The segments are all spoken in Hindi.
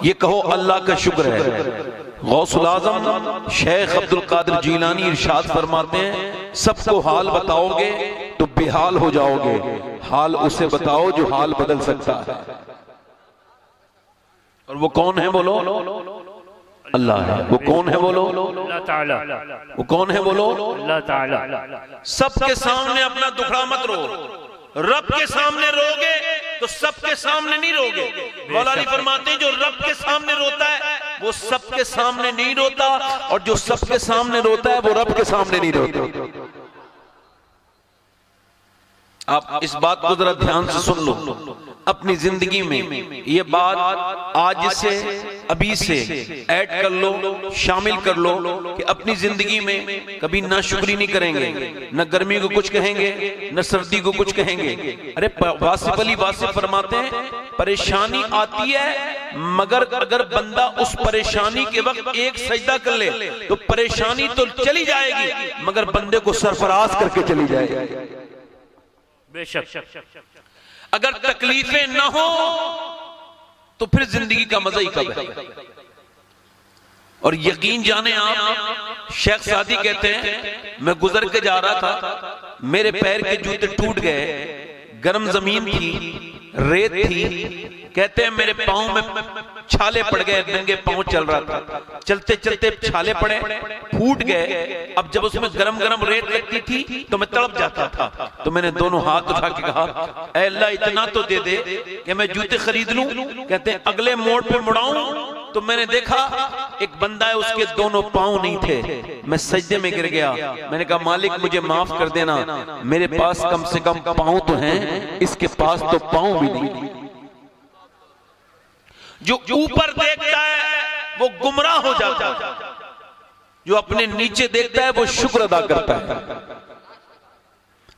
ये कहो अल्लाह का शुक्र है। गौसुल आजम शेख अब्दुल कादिर जीलानी इरशाद फरमाते हैं, सबको हाल बताओगे तो बेहाल हो जाओगे, हाल उसे बताओ जो हाल बदल सकता है। और वो कौन है बोलो? अल्लाह है। वो कौन है बोलो? अल्लाह ताला। वो कौन है बोलो? अल्लाह ताला। सबके सामने अपना दुखड़ा मत रो, रब के सामने रोगे तो सबके सामने नहीं रोगे। मौलाना फरमाते हैं जो रब के सामने रोता है वो सबके सामने नहीं रोता, और जो सबके सामने रोता है वो रब के सामने नहीं रोता। आप इस बात को जरा ध्यान से सुन लो अपनी जिंदगी में। ये बात आज से अभी से ऐड कर लो, शामिल कर लो कि अपनी जिंदगी में कभी ना शुक्री नहीं करेंगे, न गर्मी को कुछ कहेंगे, न सर्दी को कुछ कहेंगे। अरे वासिफ अली वासिफ फरमाते हैं, परेशानी आती है मगर अगर बंदा उस परेशानी के वक्त एक सजदा कर ले तो परेशानी तो चली जाएगी मगर बंदे को सरफराज करके चली जाएगी। बेशक। अगर तकलीफें ना हो तो फिर जिंदगी का मजा ही कब है। और यकीन जाने आप, शेख सादी कहते हैं मैं गुजर के जा रहा था, मेरे पैर के जूते टूट गए, गर्म जमीन थी, रेत थी, कहते हैं मेरे पांव में छाले पड़ गए, नंगे पांव चल रहा था, चलते चलते छाले पड़े, फूट गए। अब जब उसमें गरम गरम रेत लगती थी तो मैं तड़प जाता था। तो मैंने दोनों हाथ उठा के कहा, ऐ अल्लाह इतना तो दे दे कि मैं जूते खरीद लूं। कहते हैं अगले मोड़ पे मुड़ाऊं तो मैंने देखा एक बंदा है, उसके दोनों पांव नहीं थे, मैं सजदे में गिर गया। मैंने कहा मालिक मुझे माफ कर देना, मेरे पास कम से कम पांव तो हैं, इसके पास तो पांव भी नहीं। जो ऊपर देखता है वो गुमराह हो जाता है, जो अपने नीचे देखता है वो शुक्र अदा करता है।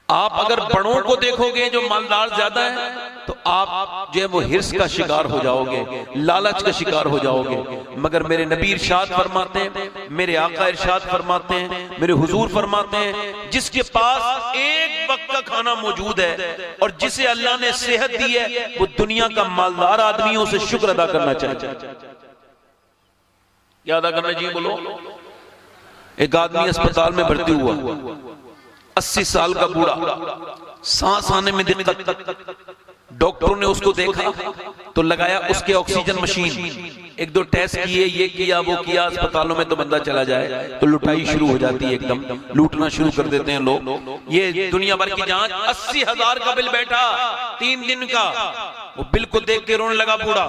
आप अगर बड़ों को देखोगे जो मालदार ज्यादा है तो आप जो है वो हिर्स का शिकार हो जाओगे, लालच का शिकार हो जाओगे। मगर मेरे नबी इरशाद फरमाते हैं, मेरे आका इरशाद फरमाते हैं, मेरे हुजूर फरमाते हैं, जिसके पास एक वक्त का खाना मौजूद है और जिसे अल्लाह ने सेहत दी है वो दुनिया का मालदार आदमियों से शुक्र अदा करना चाहिए। क्या अदा करना चाहिए बोलो? एक आदमी अस्पताल में भर्ती हुआ, 80 साल का बूढ़ा, सांस आने में दिक्कत। डॉक्टरों ने उसको देखा तो लगाया उसके ऑक्सीजन मशीन, एक दो टेस्ट किए, ये किया वो किया। अस्पतालों में तो बंदा चला जाए तो लुटाई शुरू हो जाती है, एकदम लूटना शुरू कर देते हैं लोग। ये दुनिया भर की जांच, 80,000 का बिल बैठा 3 दिन का। वो बिल को देख के रोने लगा बूढ़ा।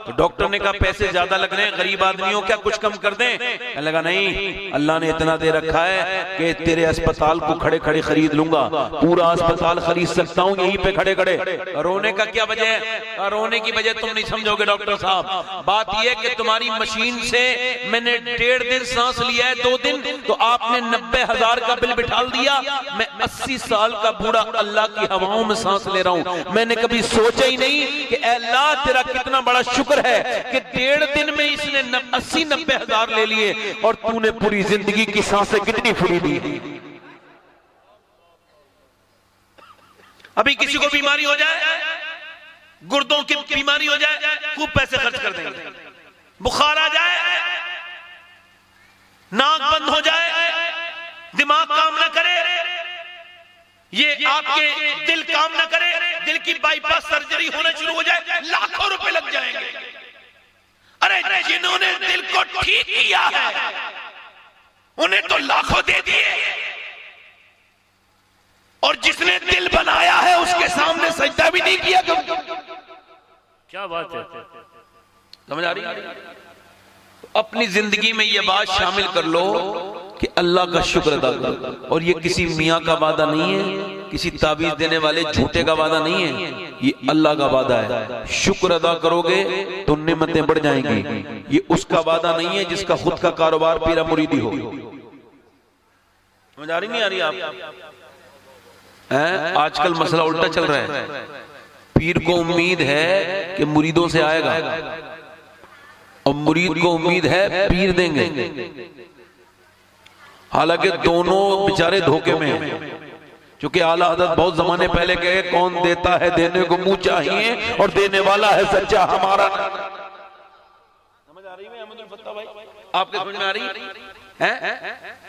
तो डॉक्टर ने कहा पैसे ज्यादा लग रहे हैं, गरीब आदमियों क्या कुछ कम कर दें? कहने लगा नहीं, अल्लाह ने इतना दे रखा है कि तेरे अस्पताल को खड़े खड़े खरीद लूंगा, पूरा अस्पताल खरीद सकता हूँ यहीं पे खड़े खड़े। रोने का क्या वजह है? रोने की वजह तुम नहीं समझोगे डॉक्टर साहब। बात यह कि तुम्हारी मशीन से मैंने 1.5 दिन सांस लिया है, 2 दिन, तो आपने 90,000 का बिल बिठा दिया। मैं 80 साल का बूढ़ा अल्लाह की हवाओं में सांस ले रहा हूं। मैंने कभी सोचा ही नहीं कि अल्लाह तेरा कितना बड़ा शुक्र है कि 1.5 दिन में इसने 80-90,000 ले लिए और तूने पूरी जिंदगी की सांसें कितनी फ्री दी। अभी किसी को बीमारी हो जाए, गुर्दों की बीमारी हो जाए, खूब पैसे खर्च कर देंगे। बुखार आ जाए, नाक बंद हो जाए, दिमाग काम ना करे, ये आपके दिल काम ना करे, दिल की बाईपास सर्जरी होना शुरू हो जाए, लाखों रुपए लग जाएंगे। अरे जिन्होंने दिल को ठीक किया है उन्हें तो लाखों दे दिए, और जिसने दिल बनाया है उसके सामने सजदा भी नहीं किया। क्या बात है, समझ आ रही है? अपनी जिंदगी में ये बात शामिल कर लो कि अल्लाह का शुक्र अदा करो। और ये किसी मियाँ का वादा नहीं है, किसी ताबीज देने वाले झूठे का वादा नहीं है, ये अल्लाह का वादा है। शुक्र अदा करोगे तो नेमतें बढ़ जाएंगी। ये उसका वादा नहीं है जिसका खुद का कारोबार पीरा मुरीदी हो। समझ आ रही नहीं आ रही आप? आजकल मसला उल्टा चल रहा है। पीर को उम्मीद है कि मुरीदों से आएगा और मुरीद को उम्मीद है पीर देंगे। हालांकि दोनों बेचारे धोखे में हैं, क्योंकि आला हज़रत बहुत जमाने पहले कहे कौन देता है देने को मुंह चाहिए और देने वाला है सच्चा हमारा। आ रही है अहमदुल फत्ता भाई? आपके समझ में आ रही है?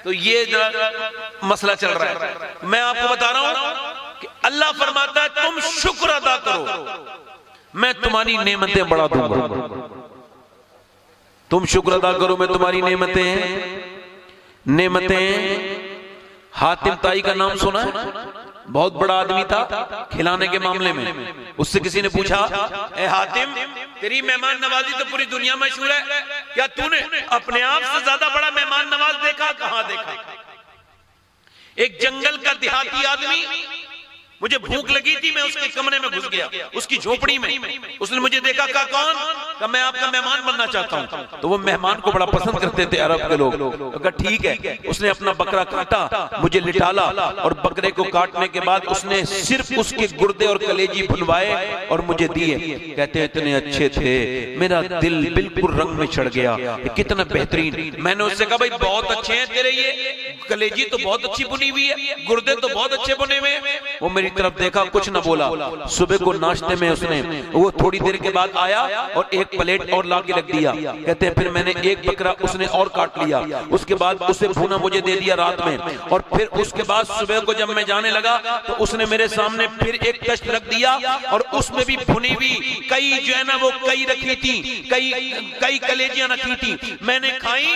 तो ये मसला चल रहा है। मैं आपको बता रहा हूं कि अल्लाह फरमाता है तुम शुक्र अदा करो, मैं तुम्हारी नेमतें बढ़ा दूंगा। तुम शुक्र अदा करो, मैं तुम्हारी नेमतें। हातिम ताई का नाम सुना है? बहुत बड़ा आदमी था खिलाने के मामले में। उससे किसी ने पूछा, ए हातिम, तेरी मेहमान नवाजी तो पूरी दुनिया में मशहूर है, क्या तूने अपने आप से ज्यादा बड़ा मेहमान नवाज देखा? कहां देखा? एक जंगल का देहाती आदमी, मुझे भूख लगी थी, मैं उसके कमरे में घुस गया, उसकी झोपड़ी में। उसने मुझे देखा, कहा कौन? कहा मैं आपका मेहमान बनना चाहता हूं। तो वो मेहमान को बड़ा पसंद करते थे अरब के लोग। कहा ठीक है। उसने अपना बकरा काटा, मुझे लिटाला, और बकरे को काटने के बाद उसने सिर्फ उसके गुर्दे और कलेजी भुनवाए और मुझे दिए। कहते हैं इतने अच्छे थे, मेरा दिल बिल्कुल रंग में चढ़ गया, कितना बेहतरीन। मैंने उससे कहा भाई बहुत अच्छे हैं तेरे, ये कलेजी तो बहुत अच्छी बुनी हुई है, गुर्दे तो बहुत अच्छे बुने हुए हैं। वो मेरी तरफ देखा, कुछ ना बोला। सुबह को नाश्ते में उसने, वो थोड़ी देर के बाद आया और एक प्लेट और ला के रख दिया। कहते हैं फिर मैंने एक बकरा उसने और काट लिया, उसके बाद उसे भुना मुझे दे दिया रात में, और फिर उसके बाद सुबह को जब मैं जाने लगा तो उसने मेरे सामने फिर एक तश्त रख दिया, और उसमें भी भुनी हुई कई जो है ना वो कई रखी थी, कई कलेजियां रखी थी। मैंने खाई,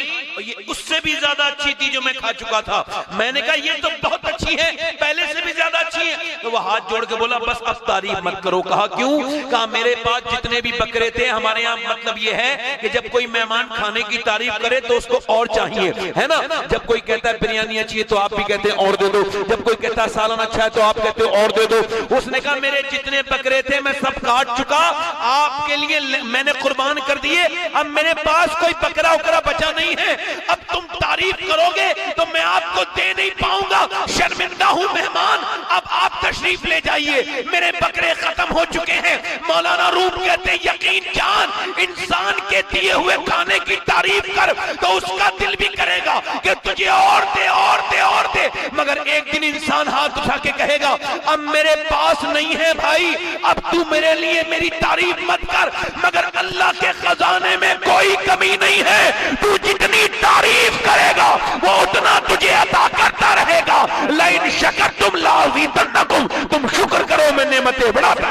ये उससे भी ज्यादा अच्छी थी जो मैं खा चुका था। मैंने कहा ये तो बहुत अच्छी है, पहले से भी ज्यादा अच्छी है। तो वो हाथ जोड़ के बोला बस अब तारीफ मत करो। कहा क्यों? कहा मेरे पास जितने भी बकरे थे, हमारे यहाँ मतलब ये है कि जब कोई मेहमान खाने की तारीफ करे तो उसको और चाहिए, है ना? जब कोई कहता है बिरयानी अच्छी है तो आप भी कहते हैं और दे दो, जब कोई कहता है सालन अच्छा है तो आप कहते हो और दे दो। उसने कहा मेरे जितने बकरे थे मैं सब काट चुका, आपके लिए मैंने कुर्बान कर दिए, अब मेरे पास कोई बकरा उकरा बचा नहीं है। अब तुम तारीफ करोगे तो मैं आपको दे नहीं पाऊंगा, शर्मिंदा हूं मेहमान, अब आप तशरीफ ले जाइए, मेरे बकरे खत्म हो चुके हैं। मौलाना रूम कहते हैं यकीन जान, इंसान के दिए हुए खाने की तारीफ कर तो उसका दिल भी करेगा कि तुझे और दे और दे और दे, मगर एक दिन इंसान हाथ उठा के कहेगा अब मेरे पास नहीं है भाई, अब तू मेरे लिए मेरी तारीफ मत कर, मगर अल्लाह के खजाने में कोई कमी नहीं है, तू जितनी तारीफ करेगा वो उतना तुझे अता करता रहेगा। लाइन शकर तुम लाज़ीदन्नकुम, तुम शुक्र करो मैं नेमतें बढ़ाता।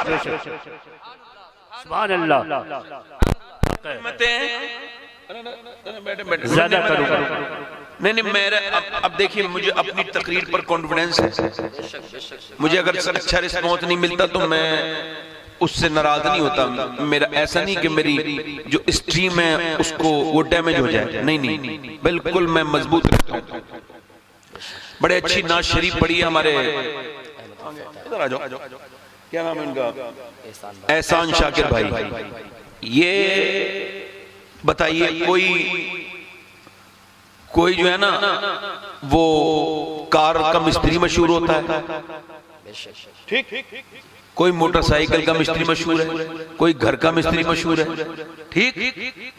सुभान अल्लाह। ज्यादा करो। नहीं मेरा अब देखिए, मुझे अपनी तकरीर पर कॉन्फिडेंस है। मुझे अगर अच्छा रिस्पॉन्स नहीं मिलता तो मैं उससे नाराज नहीं होता। मेरा ऐसा नहीं कि मेरी जो स्ट्रीम है उसको वो डैमेज हो जाए, नहीं, बिल्कुल मैं मजबूत रखता हूँ। बड़े अच्छी नाज शरीफ पढ़ी है हमारे, इधर आ जाओ, क्या नाम है इनका? एहसान शाकिर भाई। ये बताइए कोई जो है ना वो कार का मिस्त्री मशहूर होता है, ठीक, कोई मोटरसाइकिल का मिस्त्री मशहूर है, कोई घर का मिस्त्री मशहूर है, ठीक,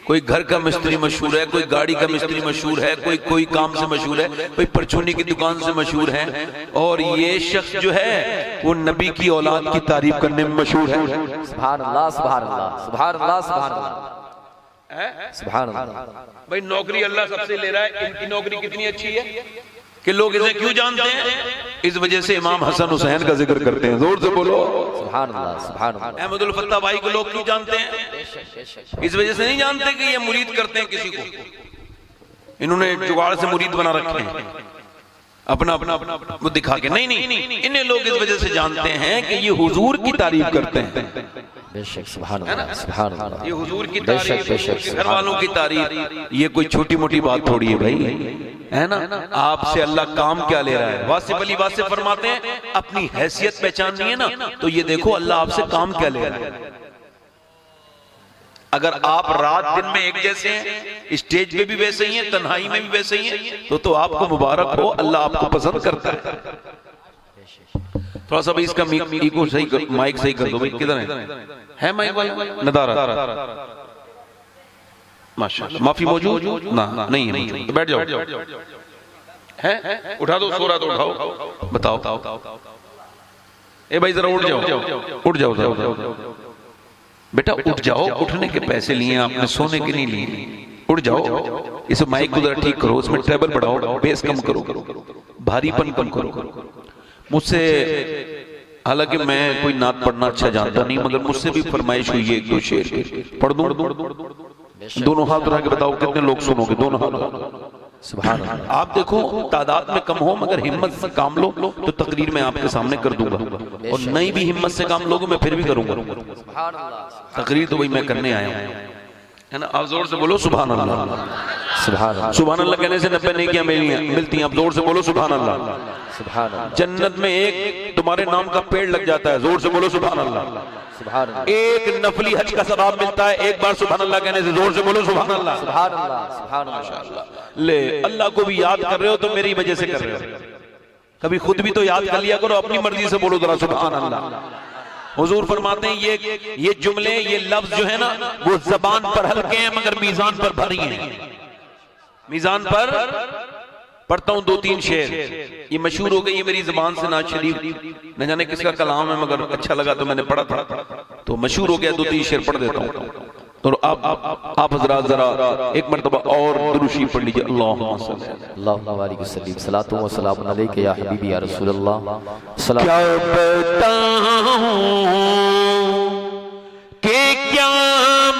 कोई घर का मिस्त्री मशहूर है, कोई गाड़ी का मिस्त्री मशहूर है, कोई काम से मशहूर है, कोई परचूनी की दुकान से मशहूर है, और ये शख्स जो है वो नबी की औलाद की तारीफ करने में मशहूर है। सुभान अल्लाह, सुभान अल्लाह, सुभान अल्लाह, सुभान अल्लाह, सुभान अल्लाह। भाई नौकरी अल्लाह सबसे ले रहा है, इनकी नौकरी कितनी अच्छी है कि लोग इसे क्यों जानते हैं? इस वजह से इमाम हसन हुसैन का जिक्र करते हैं, जोर से बोलो सुभान अल्लाह, सुभान अल्लाह। अहमदुल फत्ता भाई को लोग क्यों जानते हैं? इस वजह से नहीं जानते कि ये मुरीद करते हैं किसी को, इन्होंने जुगाड़ से मुरीद बना रखे हैं अपना वो दिखा के। नहीं, इन्हें लोग इस वजह से जानते हैं कि ये हुजूर की तारीफ करते हैं। बेशक, सुभान अल्लाह, सुभान अल्लाह। ये हुजूर की तारीफ, घर वालों की तारीफ, ये कोई छोटी मोटी बात थोड़ी है भाई, है ना? आपसे अल्लाह काम क्या ले रहा है? वासिफ अली वासिफ फरमाते हैं अपनी हैसियत पहचाननी है ना तो ये देखो अल्लाह आपसे काम क्या ले रहा है। अगर आप रात दिन में एक जैसे हैं, स्टेज पे भी वैसे ही हैं, तन्हाई में भी वैसे ही हैं, तो आपको मुबारक हो, अल्लाह आपको पसंद करता है। थोड़ा सा भाई इसका इको सही, माइक सही कर दो भाई। किधर है माइक वाला? नदारा, माशाल्लाह। माफी मौजूद ना? नहीं है, तो बैठ जाओ। है उठा दो, सो रहा तो उठाओ, बताओ। ए भाई जरा उठ जाओ बेटा, उठ जाओ। उठने के पैसे लिए आपने, सोने के नहीं लिए। उड़ जाओ, इस माइक को जरा ठीक करो, इसमें ट्रेबल बढ़ाओ, बेस कम करो, भारीपन कम करो। मुझसे, हालांकि मैं कोई नात पढ़ना अच्छा जानता नहीं, मगर मुझसे भी फरमाइश हुई है 1-2 शेर पढ़ दूं। दोनों हाथ उठा के बताओ कितने लोग सुनोगे? दोनों हाथ। सुभान अल्लाह। आप देखो तादाद में कम हो मगर हिम्मत से काम लो तो तकरीर मैं आपके सामने कर दूंगा, और नहीं भी हिम्मत से काम लोगे मैं फिर भी करूंगा। तकरीर तो वही मैं करने आया हूँ, है ना। आप जोर से बोलो सुभान अल्लाह। सुभान अल्लाह। सुभान अल्लाह कहने से 90 नेकियां मिलती हैं। आप जोर से बोलो सुभान अल्लाह। सुभान अल्लाह। जन्नत में एक तुम्हारे नाम का पेड़ लग जाता है, जोर से बोलो सुभान अल्लाह। सुभान अल्लाह। एक नफली हज का सवाब मिलता है एक बार सुभान अल्लाह कहने से, जोर से बोलो सुभान अल्लाह। सुभान अल्लाह। सुभान अल्लाह। ले, अल्लाह को भी याद कर रहे हो तो मेरी वजह से कर रहे हो, कभी खुद भी तो याद कर लिया करो, अपनी मर्जी से बोलो जरा सुभान अल्लाह। हुजूर फरमाते हैं ये जुमले, ये लफ्ज जो है ना, वो जबान पर हल्के हैं मगर मीजान पर भारी हैं। मीजान पर पढ़ता हूं 2-3 शेर, ये मशहूर हो गई है मेरी जबान से नाज शरीफ, न जाने किसका कलाम है मगर अच्छा लगा तो मैंने पढ़ा था, तो मशहूर हो गया, 2-3 शेर पढ़ देता हूं। तो आप हजरात जरा एक मर्तबा और दुरूशी पढ़ लीजिए। अल्लाहुम्मा बारिक वसल्लिम सलातु व सलाम अलैका या हबीबी या रसूलल्लाह। क्या बताऊं कि क्या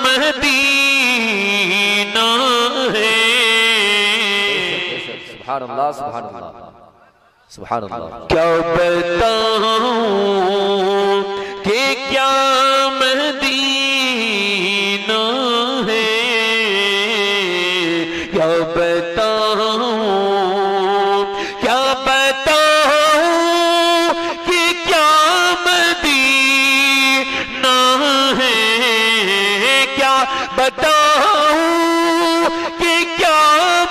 मदीना है। सुभान अल्लाह। सुभान अल्लाह। सुभान अल्लाह। क्या बताऊं कि क्या मदीना है। क्या बताऊं, क्या बताऊं कि क्या मदीना है। क्या बताऊं कि क्या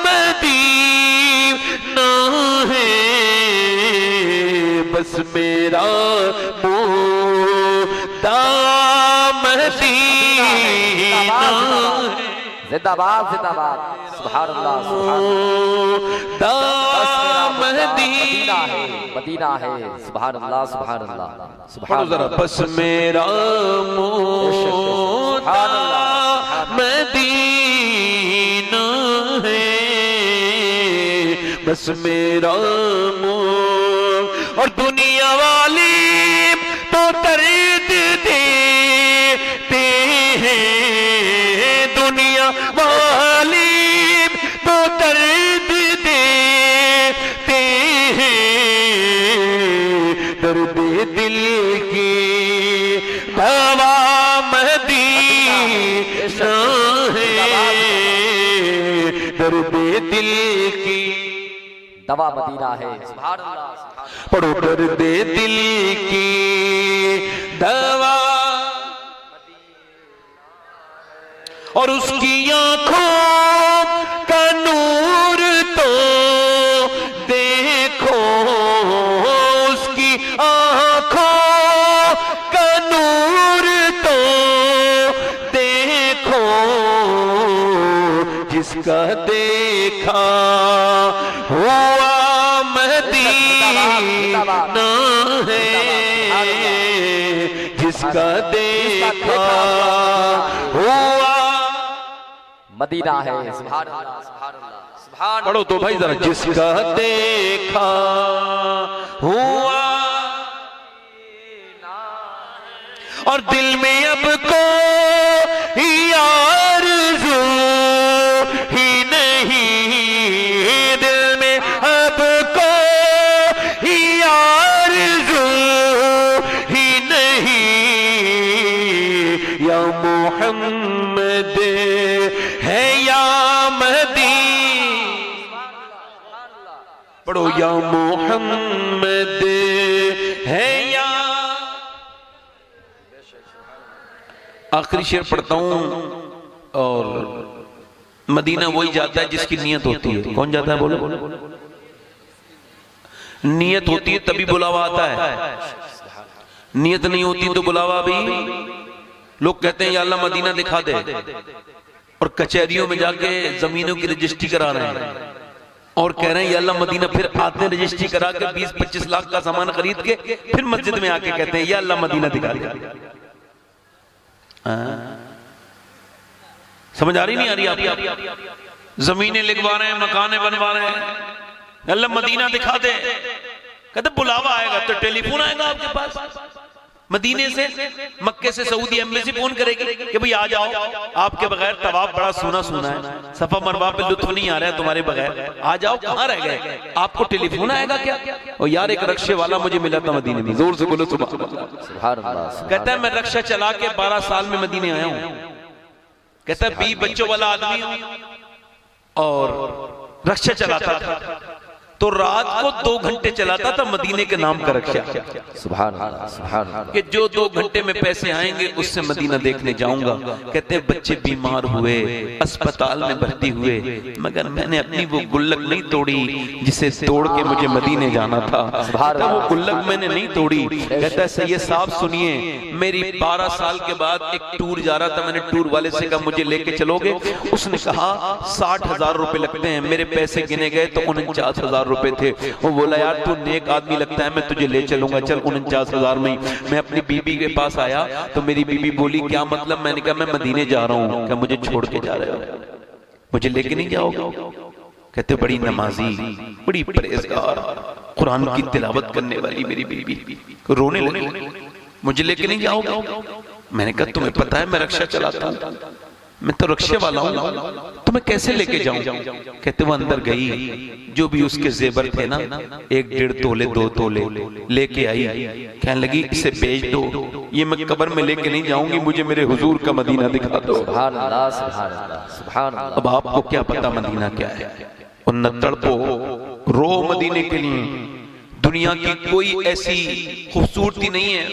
मदीना है। बस मेरा मुद्दा मदीना है। जिंदाबाद जिंदाबाद। सुभान अल्लाह। सुभान मदीना है, मदीना है। सुभान अल्लाह। सुभान अल्लाह। सुभान अल्लाह। बस मेरा मुद्दा मदीना है। बस मेरा और दुनिया वाली तो दर्द देते हैं। दुनिया वाली तो दर्द देते हैं। दर्द दिल की दवा मदीना है। दर्द दिल की दवा मदीना है। सुभान अल्लाह। पढ़ो दर्द दिल की दवा, और उसकी आंखों का नूर तो देखो। उसकी आंखों का नूर तो देखो। जिसका देखा हुआ मदीना है। जिसका देखा हुआ मदीना है। सुभान अल्लाह। सुभान अल्लाह। सुभान। पढ़ो तो भाई जरा। जिसका देखा हुआ और दिल में अब को आरज़ू ही नहीं। दिल में अब को आरज़ू ही नहीं। या मोहम्मद है या मदीना। पढ़ो या मोहम्मद है या। आखिरी शेर पढ़ता हूं, और मदीना वही जाता है जिसकी नियत होती है। कौन जाता है बोलो? नियत होती है तभी बुलावा आता है, नियत नहीं होती तो बुलावा भी। लोग कहते हैं या अल्लाह मदीना दिखा दे, और कचहरियों में जाके जमीनों की रजिस्ट्री करा रहे हैं और कह रहे हैं या अल्लाह मदीना। फिर आते हैं रजिस्ट्री करा के 20-25 लाख का सामान खरीद के फिर मस्जिद में आके कहते हैं या अल्लाह मदीना दिखा दे। समझ आ रही नहीं आ रही आपको? जमीनें लिखवा रहे हैं, मकाने बनवा रहे हैं, अल्लाह मदीना दिखा दे, कहते बुलावा आएगा तो टेलीफोन आएगा आपके पास मदीने से, मक्के से सऊदी एम्बेसी फोन करेगी कि भाई आ जाओ, आपके बगैर तवाफ बड़ा सोना सोना है, सफा मरवा पे लुत्फ नहीं आ रहा है तुम्हारे बगैर, आ जाओ, कहाँ रह गए? आपको टेलीफोन आएगा क्या? और यार एक रक्शे वाला मुझे मिला था मदीने में, जोर से बोलो सुभान अल्लाह। कहता है मैं रक्षा चला के 12 साल में मदीने आया हूं। कहता है 20 बच्चों वाला आदमी हूं और रक्षा चलाता था, तो रात को 2 घंटे चलाता था मदीने के नाम का रक्षा। सुभान अल्लाह, सुभान अल्लाह। कि जो 2 घंटे में पैसे आएंगे उससे मदीना देखने जाऊंगा। कहते हैं बच्चे बीमार हुए, अस्पताल में भर्ती हुए, मगर मैंने अपनी वो गुल्लक नहीं तोड़ी जिसे तोड़ के मुझे मदीने जाना था। कहता वो गुल्लक मैंने नहीं तोड़ी। कहता है सैयद साहब सुनिए, मेरी 12 साल के बाद एक टूर जा रहा था, मैंने टूर वाले से कहा मुझे लेके चलोगे? उसने कहा 60,000 रुपए लगते हैं। मेरे पैसे गिने गए तो 49,000 रुपए थे। वो बोला यार तू नेक आदमी लगता है, मैं तुझे ले चलूंगा, चल 49,000 में। मैं अपनी बीबी के पास आया तो मेरी बीबी बोली क्या मतलब? मैंने कहा मैं मदीने जा रहा हूँ। क्या मुझे छोड़ के जा रहे हो? मुझे लेके नहीं जाओगे? कहते बड़ी नमाजी, बड़ी परहेजगार, कुरान की तिलावत करने वाली मेरी बीबी रोने लगी, मुझे लेके नहीं जाओगे? मैंने कहा तुम्हें पता है मैं रक्षा चलाता हूँ, मैं तो रक्षे वाला हूँ, तो मैं कैसे लेके जाऊं? कहते वो अंदर गई, जो भी उसके जेबर थे ना 1-1.5 तोले 2 तोले लेके आई, कहने लगी इसे बेच दो, ये मैं कब्र में लेके नहीं जाऊंगी, मुझे मेरे हुजूर का मदीना दिखा दो। सुभान अल्लाह, सुभान अल्लाह, सुभान अल्लाह। अब आपको क्या पता मदीना क्या है? उन तड़पो, रो मदीने के लिए। दुनिया की कोई ऐसी खूबसूरती नहीं है,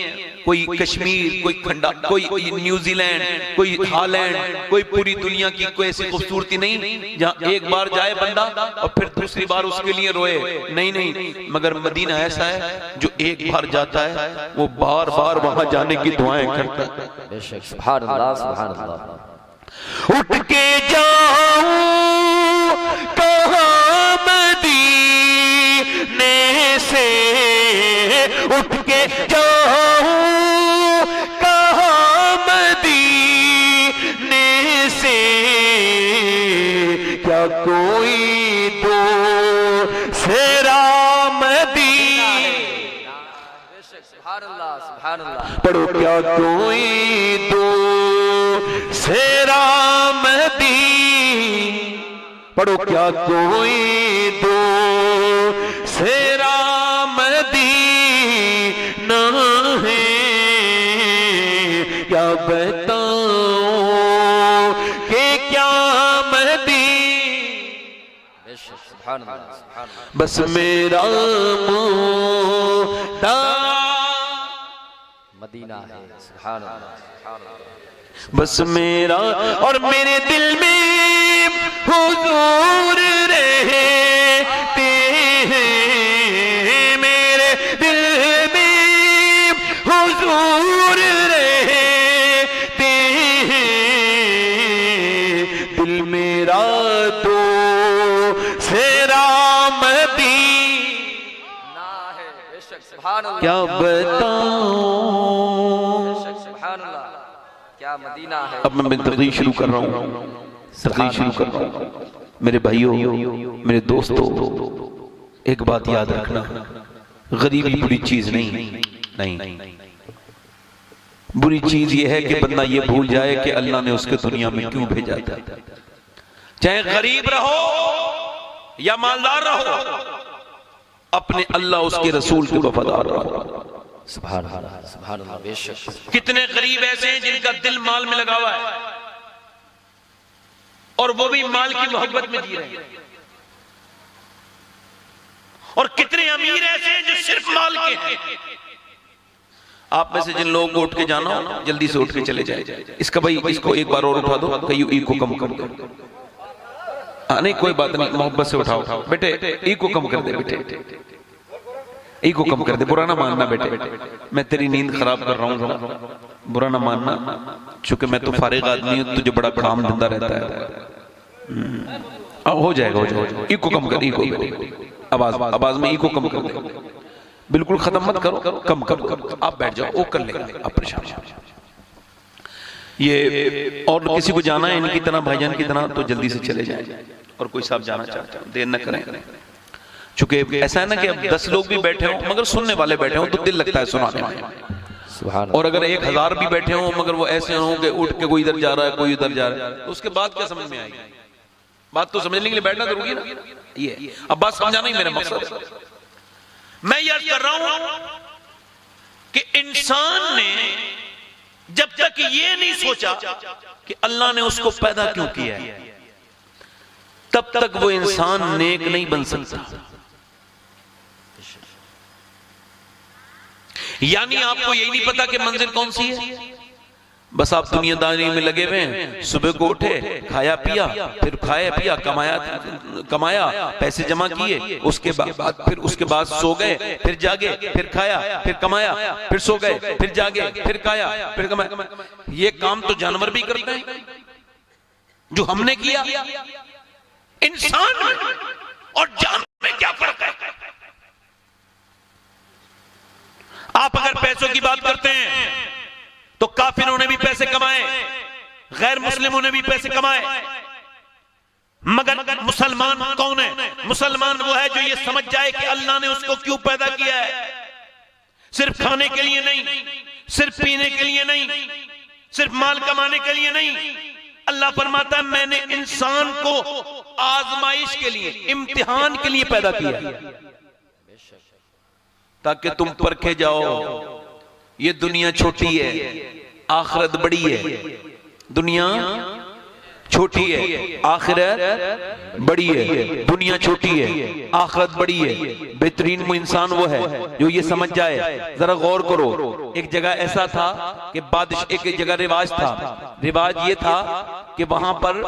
कोई कश्मीर, कोई खंडा, कोई न्यूजीलैंड, कोई हॉलैंड, कोई पूरी दुनिया की कोई ऐसी खूबसूरती नहीं जहां एक बार जाए बंदा और फिर दूसरी बार उसके लिए रोए। नहीं नहीं, मगर मदीना ऐसा है जो एक बार जाता है वो बार बार वहां जाने की दुआएं करता है। बेशक, सुभान अल्लाह, सुभान अल्लाह। उठ के जाऊं कहाँ मदीने से, उठ के जाऊं कहाँ मदीने से, क्या कोई दो सेरा मदीने। बेशक, सुभान अल्लाह, सुभान अल्लाह। पढ़ो क्या कोई दो सेरा मदीने, पढ़ो क्या कोई दो सेरा मदीना है, क्या बताऊं कि क्या मदीना। बेशक, सुभान अल्लाह, सुभान अल्लाह। बस मेरा मुद्दा मदीना है। सुभान अल्लाह, सुभान अल्लाह। बस मेरा और मेरे दिल में हुजूर रहते हैं, मेरे दिल में हुजूर रहते हैं, दिल मेरा तो सेरा मदीना है। बेशक, सुभान अल्लाह। क्या बताऊं। बेशक, सुभान अल्लाह, क्या मदीना है। अब मैं तकरीर शुरू कर रहा हूँ, तकरीर शुरू कर रहा हूँ। मेरे भाइयों, मेरे दोस्तों, एक बात याद रखना, गरीबी बुरी चीज नहीं। बुरी चीज ये है कि बंदा ये भूल जाए कि अल्लाह ने उसके दुनिया में क्यों भेजा था। चाहे गरीब रहो या मालदार रहो, अपने अल्लाह उसके रसूल के वफादार रहो। सुभान अल्लाह, सुभान अल्लाह। बेशक, कितने गरीब ऐसे हैं जिनका दिल माल में लगा हुआ है और वो भी माल की मोहब्बत में जी रहे हैं, और कितने अमीर ऐसे हैं जो सिर्फ माल के हैं। आप में से जिन लोगों को उठ के जाना हो जल्दी से उठ के चले जाए। इसका भाई इसको एक बार और उठा दो, कहीं ई को कम कर दो। नहीं कोई बात नहीं, मोहब्बत से उठाओ बेटे, ई को कम कर दे बेटे, ई को कम कर दे। बुरा ना मानना बेटे, मैं तेरी नींद खराब कर रहा हूँ, बुरा ना मानना, चूंकि मैं तो फारिग आदमी हूँ, तुझे बड़ा काम धंधा रहता है। हो जाएगा, हो जाएगा। ई को कम कर, ई को आवाज में ई को कम कर दे, बिल्कुल खत्म मत करो, कम करो। आप बैठ जाओ, वो कर लेगा, आप परेशान। ये और किसी को जाना है इनकी तरह, भाईजान की तरह, तो जल्दी से चले जाए। और कोई साहब जाना चाहते हो, देर न करें। चूंकि ऐसा है ना कि अब 10 लोग भी बैठे हों मगर सुनने वाले बैठे हों तो दिल लगता है सुनाने में। और अगर 1000 भी बैठे हों मगर वो ऐसे हों कि उठ के कोई इधर जा रहा है कोई उधर जा रहा है, तो उसके बाद क्या समझ में आएगी? बात तो समझने के लिए बैठना जरूरी है ना। ये अब बात समझाना ही मेरा मकसद। मैं याद कर रहा हूं कि इंसान ने जब तक ये नहीं सोचा कि अल्लाह ने उसको पैदा क्यों किया है, तब तक वो इंसान नेक नहीं बन सकता। यानी आपको यही नहीं पता कि मंजिल कौन सी है, बस आप दुनियादारी में लगे हुए हैं। सुबह को उठे, खाया पिया, फिर खाया पिया, कमाया पैसे जमा किए, उसके बाद सो गए, फिर जागे, फिर खाया, फिर कमाया, फिर सो गए, फिर जागे, फिर खाया, फिर कमाया। ये काम तो जानवर भी करते हैं जो हमने किया। इंसान और जानवर में क्या फर्क है? आप अगर पैसों की बात करते हैं तो काफिरों ने भी पैसे कमाए, गैर मुस्लिमों ने भी पैसे कमाए, मगर मुसलमान कौन है? मुसलमान वो है जो ये समझ जाए कि अल्लाह ने उसको क्यों पैदा किया है। सिर्फ खाने के लिए नहीं, सिर्फ पीने के लिए नहीं, सिर्फ माल कमाने के लिए नहीं। अल्लाह फरमाता है मैंने इंसान को आजमाइश के लिए, इम्तिहान के लिए पैदा किया, ताकि तुम परखे जाओ ये दुनिया छोटी है, आखिरत बड़ी है। दुनिया छोटी है, आखिरत बड़ी है। दुनिया छोटी है, आखिरत बड़ी है। बेहतरीन वो इंसान वो है जो ये समझ जाए। जरा गौर करो, एक जगह ऐसा था कि बादशाह, एक जगह रिवाज था, रिवाज ये था कि वहां पर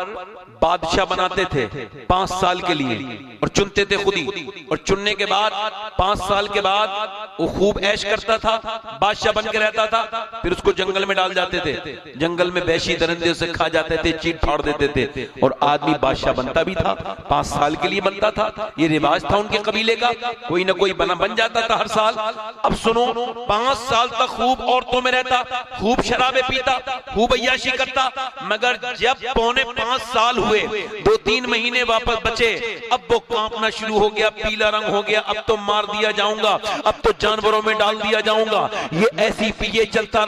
बादशाह बनाते थे 5 साल के लिए और चुनते थे खुद ही। और चुनने के बाद 5 साल के बाद वो खूब ऐश करता था, बादशाह बन के रहता था। फिर उसको जंगल में डाल जाते थे, जंगल में वहशी दरिंदे उसे खा जाते थे, चीट फाड़ देते थे और आदमी बादशाह बनता भी था। 5 साल के लिए बनता था, ये रिवाज था उनके कबीले का। कोई ना कोई बन जाता था हर साल। अब सुनो, 5 साल तक खूब औरतों में रहता, खूब शराबे पीता, खूब अय्याशी करता। मगर जब 5.25 साल हुए, 2-3 महीने वापस बचे, अब वो कांपना शुरू हो गया, पीला रंग हो गया। अब तो मार दिया जाऊंगा, अब तो जानवरों में डाल दिया जाऊंगा। ये ऐसी ये चलता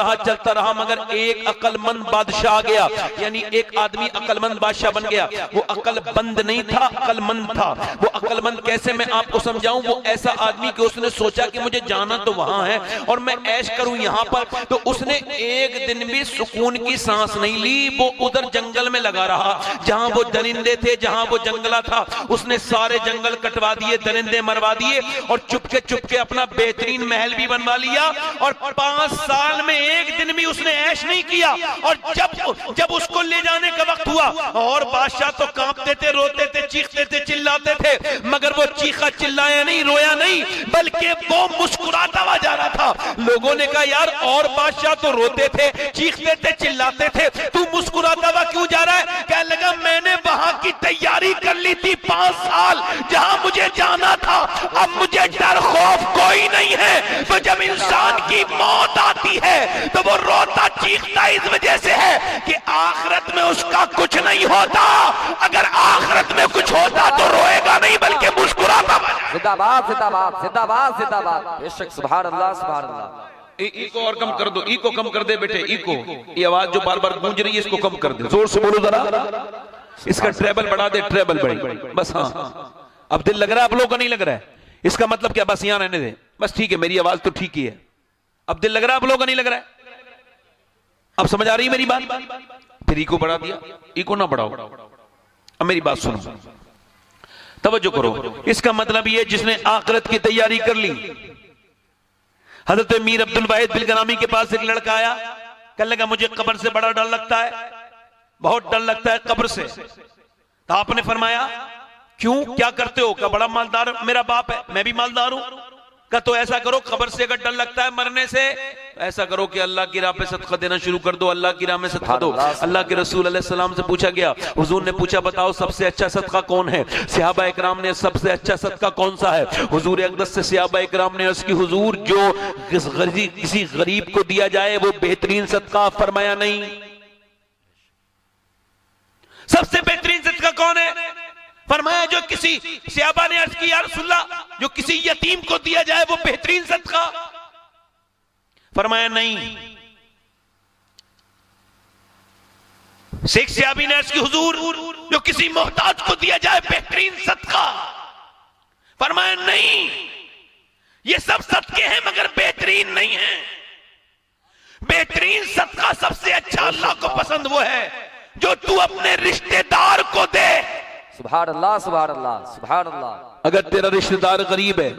रहा मगर एक अक्लमंद बादशाह आ गया, यानी एक आदमी अक्लमंद बादशाह बन गया। वो अक्लमंद नहीं था, अक्लमंद था। वो अक्लमंद कैसे, मैं आपको समझाऊं। वो ऐसा आदमी कि उसने सोचा कि मुझे जाना तो वहां है और मैं ऐश करूं यहां पर, तो उसने एक दिन भी सुकून की सांस नहीं ली। वो उधर जंगल में लगा रहा जहां वो दरिंदे थे, जहां वो जंगला था। उसने सारे जंगल कटवा दिए, दरिंदे मरवा दिए और चुपके अपना बेहतरीन महल भी बनवा लिया। और 5 साल में एक दिन भी उसने ऐश नहीं किया। और जब उसको ले जाने का वक्त हुआ, और बादशाह तो कांपते थे, रोते थे, चीखते थे, चिल्लाते थे, मगर वो चीखा चिल्लाया नहीं, रोया नहीं, बल्कि वो मुस्कुराता हुआ जा रहा था। लोगों ने कहा यार, और बादशाह तो रोते थे, चीखते थे, चिल्लाते थे, तू मुस्कुराता हुआ क्यों जा रहा है? कहने लगा मैंने वहां की तैयारी कर ली थी 5 साल जहां मुझे जाना था। अब मुझे डर खौफ कोई नहीं है। तो जब इंसान की मौत आती है तो वो रोता चीखता इस वजह से है कि आखिरत में उसका कुछ नहीं होता। अगर आखिरत में कुछ होता तो रोएगा नहीं बल्कि मुस्कुराता। जिंदाबाद जिंदाबाद जिंदाबाद जिंदाबाद। बेशक, सुभान अल्लाह सुभान अल्लाह। इको और कम कर दो, इको कम कर दे बेटे, इको, ये आवाज जो बार बार गूंज रही है इसको कम कर दे, जोर से बोलो जरा। इसका ट्रेबल बढ़ा दे, ट्रेबल बढ़ी बस। हाँ, अब दिल लग रहा है, आप लोगों का नहीं लग रहा है। इसका मतलब क्या? बस यहां रहने दे, बस ठीक है, मेरी आवाज तो ठीक ही है। अब दिल लग रहा है, आप लोगों का नहीं लग रहा है। अब समझ आ रही है मेरी बात? फिर इको बढ़ा दिया, इको ना बढ़ाओ। अब मेरी बात सुनो, तवज्जो करो। इसका मतलब ये, जिसने आखिरत की तैयारी कर ली। हजरत मीर अब्दुल वाहिद बिलगनामी के पास एक लड़का आया, कहने लगा मुझे कब्र से बड़ा डर लगता है, बहुत डर लगता है कब्र से। तो आपने फरमाया क्यों, क्या करते हो? का बड़ा मालदार मेरा बाप है, मैं भी मालदार हूं। का तो ऐसा करो, कब्र से अगर डर लगता है मरने से, ऐसा करो कि अल्लाह की राह पे सदका देना शुरू कर दो, अल्लाह की राह में सदका दो। अल्लाह के रसूल अलैहि सलाम से पूछा गया, हुजूर ने पूछा बताओ सबसे अच्छा सदका कौन है? सहाबा इकराम ने सबसे अच्छा सदका कौन सा है? हुजूर अक़दस से सहाबा इकराम ने उसकी, हुजूर जो किसी गरीब को दिया जाए वो बेहतरीन सदका। फरमाया नहीं, सबसे बेहतरीन सदका कौन है? फरमाया जो किसी सहाबा ने अर्ज की या रसूलल्लाह, जो किसी यतीम को दिया जाए वो बेहतरीन सदका? फरमाया नहीं। शेख सहाबी ने अर्ज की हुजूर जो किसी मोहताज को दिया जाए बेहतरीन सदका? फरमाया नहीं, ये सब सदके हैं मगर बेहतरीन नहीं है। बेहतरीन सदका सबसे अच्छा अल्लाह को पसंद वो है जो तू अपने रिश्तेदार को दे। सुभान अल्लाह, सुभान अल्लाह, सुभान अल्लाह। अगर तेरा रिश्तेदार गरीब है,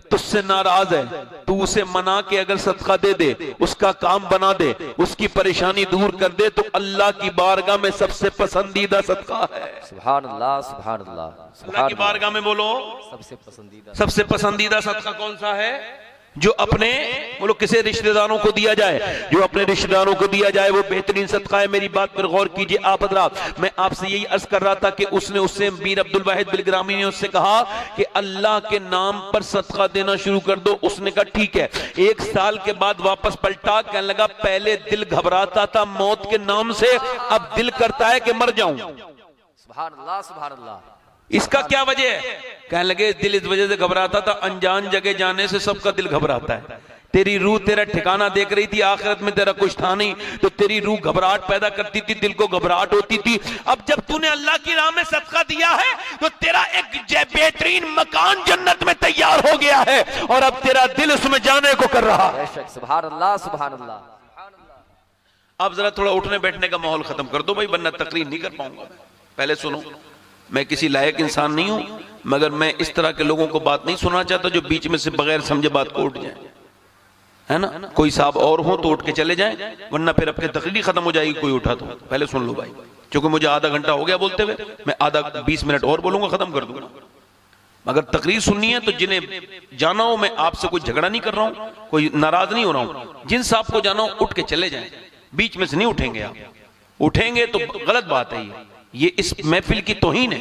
तुझसे नाराज है, तू उसे मना के अगर सदका दे दे, उसका काम बना दे, उसकी परेशानी दूर कर दे, तो अल्लाह की बारगाह में सबसे पसंदीदा सदका है। सुभान अल्लाह, सुभान अल्लाह, अल्लाह की बारगाह में बोलो सबसे पसंदीदा सदका कौन सा है? जो अपने बोलो किसी रिश्तेदारों को दिया जाए, जो अपने रिश्तेदारों को दिया जाए वो बेहतरीन सदका है। मेरी बात पर गौर कीजिए आप हज़रात, मैं आपसे यही अर्ज कर रहा था कि उससे मीर अब्दुल वाहिद बिलग्रामी ने उससे कहा कि अल्लाह के नाम पर सदका देना शुरू कर दो। उसने कहा ठीक है। 1 साल के बाद वापस पलटा, कहने लगा पहले दिल घबराता था मौत के नाम से, अब दिल करता है कि मर जाऊं। सुभान अल्लाह, सुभान अल्लाह। इसका क्या वजह है? कहने लगे दिल इस वजह से घबराता था, अनजान जगह जाने से सबका दिल घबराता है। तेरी रूह तेरा ठिकाना देख रही थी, आखिरत में तेरा कुछ था नहीं, तो तेरी रूह घबराहट पैदा करती थी, दिल को घबराहट होती थी। अब जब तूने अल्लाह की राह में सदका दिया है तो तेरा एक बेहतरीन मकान जन्नत में तैयार हो गया है और अब तेरा दिल उसमें जाने को कर रहा है। सुभान अल्लाह, सुभान अल्लाह। अब जरा थोड़ा उठने बैठने का माहौल खत्म कर दो भाई, वरना तकरीर नहीं कर पाऊंगा। पहले सुनो, मैं किसी लायक इंसान नहीं हूं, मगर मैं इस तरह के लोगों को बात नहीं सुनना चाहता जो बीच में से बगैर समझे बात को उठ जाए, है ना। कोई साहब और हो तो उठ के चले जाएं, वरना फिर अपनी तकरीर खत्म हो जाएगी कोई उठा तो। पहले सुन लो भाई, क्योंकि मुझे आधा घंटा हो गया बोलते हुए, मैं आधा 20 मिनट और बोलूंगा, खत्म कर दूंगा। अगर तकरीर सुननी है तो जिन्हें जाना हो, मैं आपसे कोई झगड़ा नहीं कर रहा हूं, कोई नाराज नहीं हो रहा हूं, जिन साहब को जाना हो उठ के चले जाएं, बीच में से नहीं उठेंगे। आप उठेंगे तो गलत बात है। ये इस महफिल की तौहीन है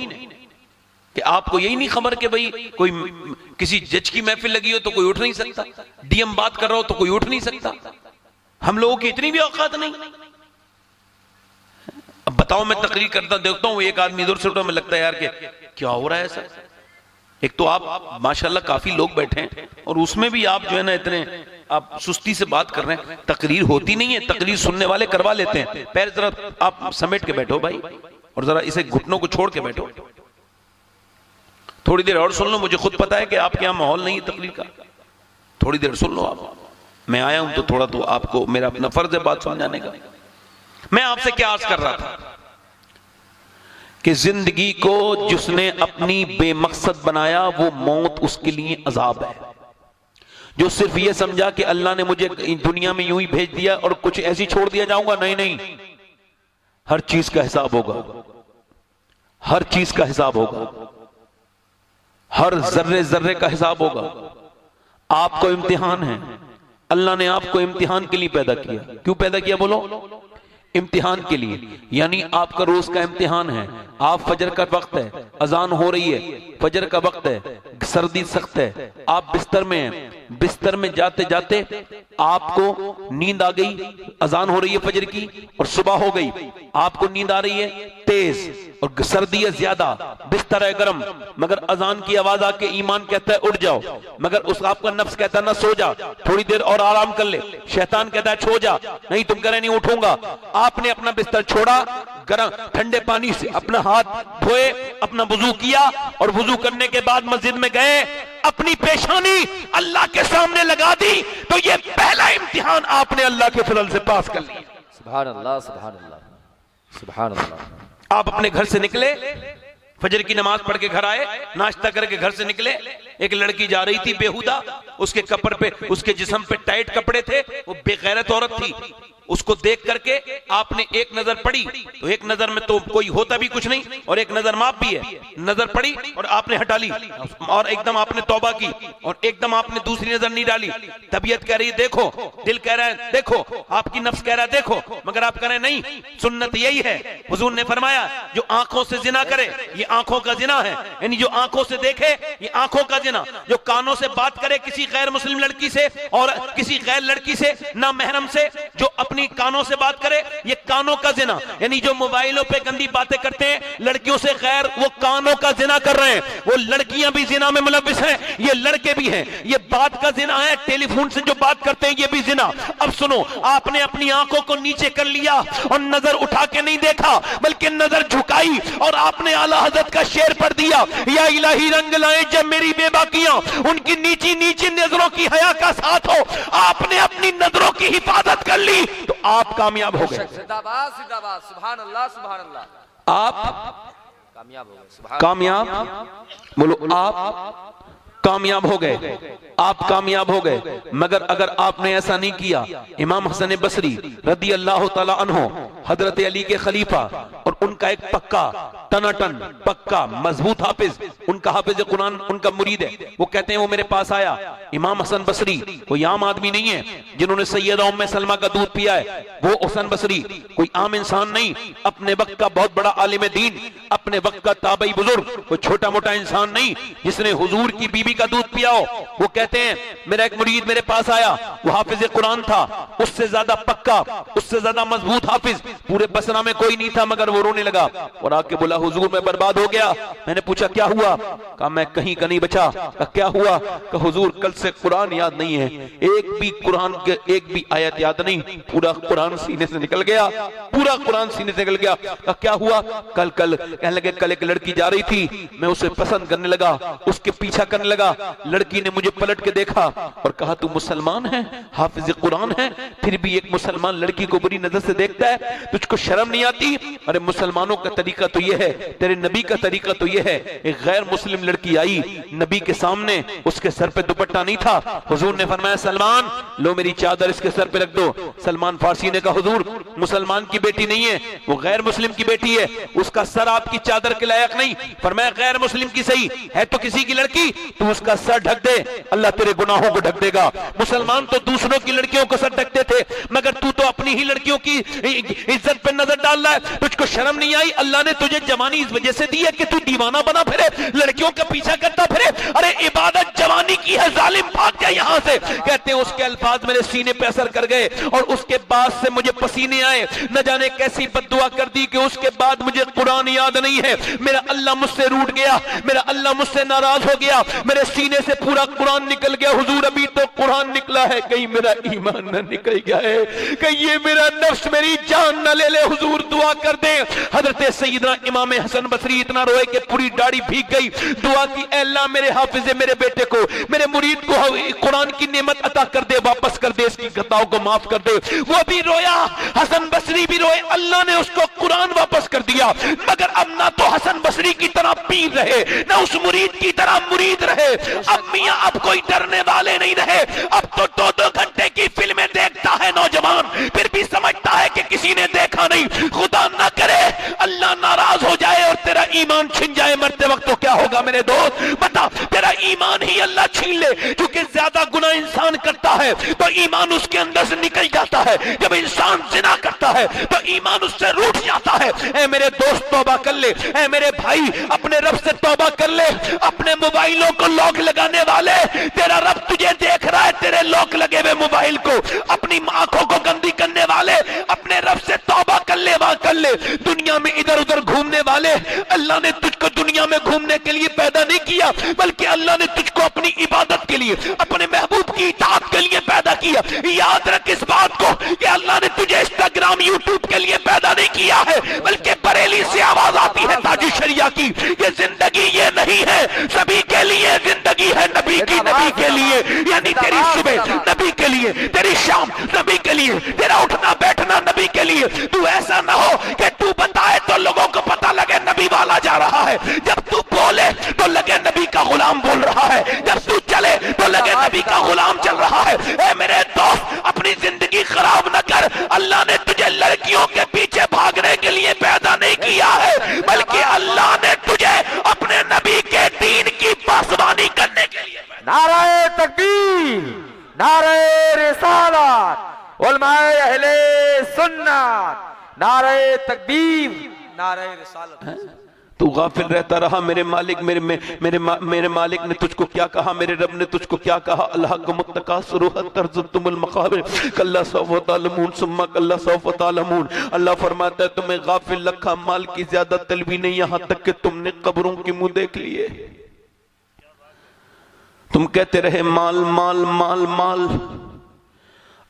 कि आपको यही नहीं खबर कि भाई कोई किसी जज की महफिल लगी हो तो कोई उठ नहीं सकता, डीएम बात कर रहा हो तो कोई उठ नहीं सकता। हम लोगों की इतनी भी औकात नहीं। अब बताओ, मैं तकरीर करता देखता हूं एक आदमी इधर से उठा, में लगता है यार कि क्या हो रहा है सर। एक तो आप माशाल्लाह काफी लोग बैठे हैं और उसमें भी आप जो है ना इतने आप सुस्ती से बात कर रहे हैं। तकरीर होती नहीं है, तकरीर सुनने वाले करवा लेते हैं। पैर जरा आप समेट के बैठो भाई, और जरा इसे घुटनों को छोड़ के बैठो, थोड़ी देर और सुन लो। मुझे खुद पता है कि आपके यहां माहौल नहीं है तकरीर का, थोड़ी देर सुन लो आप। मैं आया हूं तो थोड़ा तो आपको मेरा अपना फर्ज है बात समझाने का। मैं आपसे क्या अर्ज कर रहा था कि जिंदगी को जिसने अपनी बेमकसद बनाया वो मौत उसके लिए अजाब है। जो सिर्फ ये समझा कि अल्लाह ने मुझे दुनिया में यूं ही भेज दिया और कुछ ऐसी छोड़ दिया जाऊंगा, नहीं नहीं, हर चीज का हिसाब होगा, हर चीज का हिसाब होगा, हर जर्रे जर्रे का हिसाब होगा। आपको इम्तिहान है, अल्लाह ने आपको इम्तिहान के लिए पैदा किया। क्यों पैदा किया बोलो? इम्तिहान के लिए, यानी आपका रोज का इम्तिहान है। आप फजर का वक्त है, अजान हो रही है, फजर का वक्त है, सर्दी सख्त है, आप बिस्तर में हैं, बिस्तर में जाते जाते आपको नींद आ गई, अजान हो रही है फजर की और सुबह हो गई, आपको नींद आ रही है तेज और सर्दी है ज्यादा, बिस्तर है गर्म, मगर अजान की आवाज आके ईमान कहता है उठ जाओ, मगर उस आपका नफ्स कहता है ना सो जा, थोड़ी देर और आराम कर ले, शैतान कहता है सो जा, नहीं तुम कह रहे नहीं उठूंगा। आपने अपना बिस्तर छोड़ा, गर्म ठंडे पानी से अपना हाथ धोए, अपना वुजू किया और वुजू करने के बाद मस्जिद में गए, अपनी पेशानी अल्लाह के सामने लगा दी, तो ये पहला इम्तिहान आपने अल्लाह के फजल से पास कर लिया। सुभान अल्लाह, सुभान अल्लाह, सुभान अल्लाह। आप अपने घर से निकले, फजर की नमाज पढ़ के घर आए, नाश्ता करके घर से निकले, एक लड़की जा रही थी बेहुदा, उसके कपड़ पे, उसके जिस्म पे टाइट कपड़े थे, वो बेगैरत औरत थी। उसको देख करके आपने एक नजर पड़ी, तो एक नजर में तो कोई होता भी कुछ नहीं और एक नजर माप भी है, नजर पड़ी और आपने हटा ली और एकदम आपने तौबा की और एकदम आपने दूसरी नजर नहीं डाली। तबीयत कह रही है देखो, दिल कह रहा है देखो, आपकी नफ्स कह रहा है देखो, मगर आप कह रहे हैं नहीं, सुन्नत यही है। हुजूर ने फरमाया जो आंखों से जिना करे ये आंखों का जिना है, यानी जो आंखों से देखे ये आंखों का जिना, जो कानों से बात करे किसी गैर मुस्लिम लड़की से और किसी गैर लड़की से ना महरम से, जो अपनी कानों से बात करे ये कानों का जिना, यानी जो मोबाइलों पे गंदी बातें करते हैं लड़कियों से गैर, वो कानों का जिना कर रहे हैं। वो लड़कियां भी जिना में मुलव्विस हैं, ये लड़के भी हैं। ये बात का जिना है, टेलीफोन से जो बात करते हैं ये भी जिना। अब सुनो, आपने अपनी आंखों को नीचे कर लिया और नजर उठा के नहीं देखा, बल्कि नजर झुकाई और आपने आला हजरत का शेर पढ़ दिया, या इलाही रंग लाए जब मेरी बेबाकियां उनकी नीची नीची नजरों की हया का साथ हो। आपने अपनी नजरों की हिफाजत कर ली तो आप कामयाब हो गए। जिंदाबाद जिंदाबाद, सुभान अल्लाह सुभान अल्लाह। आप कामयाब हो गए, कामयाब बोलो, आप कामयाब हो गए, आप कामयाब हो गए। मगर अगर आपने ऐसा नहीं किया, इमाम हसन बसरी रदी अल्लाह ताला अन्हो हजरत अली के खलीफा और उनका एक पक्का टनाटन पक्का मजबूत हाफिज, उनका हाफिज कुरान उनका मुरीद है, वो कहते हैं वो मेरे पास आया, इमाम हसन बसरी कोई आम आदमी नहीं है जिन्होंने सैयदा उम्मे सलमा का दूध पिया है, वो हसन बसरी कोई आम इंसान नहीं, अपने वक्त का बहुत बड़ा आलिम दीन, अपने वक्त का ताबई बुजुर्ग, कोई छोटा मोटा इंसान नहीं जिसने हुजूर की बीबी का दूध पिया हो। वो कहते हैं मेरा एक मुरीद मेरे पास आया, वो हाफिज कुरान था, उससे ज्यादा पक्का उससे ज्यादा मजबूत हाफिज पूरे बसरा में कोई नहीं था, मगर वो रोने लगा और आके बोला हुजूर मैं बर्बाद हो गया। मैंने पूछा क्या हुआ? कहा मैं कहीं का नहीं बचा। कहा क्या हुआ? कहा हुजूर कल से कुरान याद नहीं है, एक भी कुरान के एक भी आयत याद नहीं, पूरा कुरान सीने से निकल गया, पूरा कुरान सीने से निकल गया। कहा क्या हुआ? कल कहने लगे कल एक लड़की जा रही थी, मैं उसे पसंद करने लगा, उसके पीछा करने लगा, लड़की ने मुझे पलट के देखा और कहा तू मुसलमान है, हाफिज कुरान है, फिर भी एक मुसलमान लड़की को बुरी नजर से देखता है, तुझको शर्म नहीं आती? अरे मुसलमानों का तरीका तो यह है, तेरे नबी का तरीका तो यह है। एक गैर मुस्लिम लड़की आई नबी के सामने, उसके सर पे दुपट्टा नहीं था, हुजूर ने फरमाया सलमान लो मेरी चादर इसके सर पे रख दो। सलमान फारसी ने कहा हुजूर मुसलमान की बेटी नहीं है, वो गैर मुस्लिम की बेटी है, उसका सर आपकी चादर के लायक नहीं। फरमाया गैर मुस्लिम की सही है तो किसी की लड़की, तू उसका सर ढक दे, अल्लाह तेरे गुनाहों को ढक देगा। मुसलमान तो दूसरों की लड़कियों को सर ढकते थे, मगर तू तो अपनी ही लड़कियों की इज्जत पे नजर डाल रहा है, तुझको शर्म नहीं आई? अल्लाह ने तुझे जवानी इस वजह से दी है कि तू दीवाना बना फिरे, लड़कियों का पीछा करता फिरे। अरे इबादत जवानी की है, जालिम भाग गया यहां से। कहते हैं उसके अल्फाज मेरे सीने पे असर कर गए और उसके बाद से मुझे पसीने आए, न जाने कैसी बद्दुआ कर दी कि उसके बाद मुझे कुरान याद नहीं है, मेरा अल्लाह मुझसे रूठ गया, मेरा अल्लाह मुझसे नाराज हो गया, मेरे सीने से पूरा कुरान निकल गया। हुजूर अभी तो कुरान निकला है, कहीं मेरा ईमान न निकल गया है, कहीं ये मेरा नफ्स मेरी जान न ले ले। हुजूर दुआ कर दे। हजरत सैयदना इमाम हसन बसरी इतना रोए कि पूरी दाढ़ी भीग गई, दुआ की अल्लाह मेरे हाफिज मेरे बेटे को, मेरे मुरीद को कुरान की नेमत अता कर दे, वापस कर दे, इसकी खताओं को माफ कर दे। वो भी रोया, हसन बसरी भी रोए, अल्लाह ने उसको कुरान वापस कर दिया। मगर अब ना तो हसन बसरी की तरह पीर रहे, ना उस मुरीद की तरह मुरीद रहे। अब मियां अब कोई डरने वाले नहीं रहे। अब तो 2-2 घंटे की फिल्में देखता है नौजवान, फिर भी समझता है कि किसी ने देखा नहीं। खुदा ना करे अल्लाह नाराज हो जाए और तेरा ईमान छिन जाए मरते वक्त, तो क्या होगा मेरे दोस्त? बता, तेरा ईमान ही अल्लाह छीन ले। क्योंकि ज्यादा गुनाह इंसान करता है तो ईमान उसके अंदर से निकल जाता है, जब इंसान जिना करता है तो ईमान उससे रूठ जाता है। ऐ मेरे दोस्त तौबा कर ले, ऐ मेरे भाई अपने रब से तौबा कर ले। अपने मोबाइलों को लॉक लगाने वाले, तेरा रब तुझे देख रहा है, तेरे लॉक लगे हुए मोबाइल को। अपनी आंखों को गंदी करने वाले, अपने रब से तौबा कर ले, वहां कर ले। दुनिया में इधर उधर घूमने वाले, अल्लाह ने तुझको दुनिया में घूमने के लिए पैदा नहीं किया, बल्कि अल्लाह ने तुझको अपनी इबादत के लिए, अपने महबूब की इताअत के लिए पैदा किया। याद रख इस बात को कि अल्लाह ने तुझे इंस्टाग्राम यूट्यूब के लिए पैदा नहीं किया है, बल्कि बरेली से आवाज आती है ताजु शरिया की, ये जिंदगी ये नहीं है सभी के लिए, जिंदगी है नबी की, नबी के लिए। यानी तेरी सुबह नबी के लिए, तेरी शाम नबी के लिए, तेरा उठना बैठना नबी के लिए। तू ऐसा ना हो कि तू बताए तो लोगों को पता लगे नबी वाला जा रहा है, जब तू बोले तो लगे नबी का गुलाम बोल रहा है, जब तू चले तो लगे नबी का गुलाम चल रहा है। ए मेरे दोस्त अपनी जिंदगी खराब न कर। अल्लाह ने तुझे लड़कियों के पीछे भागने के लिए पैदा नहीं किया है, बल्कि अल्लाह ने तुझे अपने नबी के दीन की पासबानी करने के लिए। नारे तकबीर, नारे रिसालत, उलमाए अहले सुन्नत, नारे तकबीर, नारे रिसालत। तू गाफिल रहता रहा। मेरे मालिक मेरे मालिक ने तुझको क्या कहा, मेरे रब ने तुझको क्या कहा। अल्लाह को मुत्तकासुर हत्ता ज़ुरतुमुल मक़ाबिर कल्ला सौफ़ तअलमून सुम्मा कल्ला सौफ़ तअलमून। अल्लाह फरमाता है तुम्हें गाफिल रखा, माल की ज्यादा तलबी नहीं, यहां तक कि तुमने कब्रों के मुंह देख लिए। तुम कहते रहे माल माल माल माल।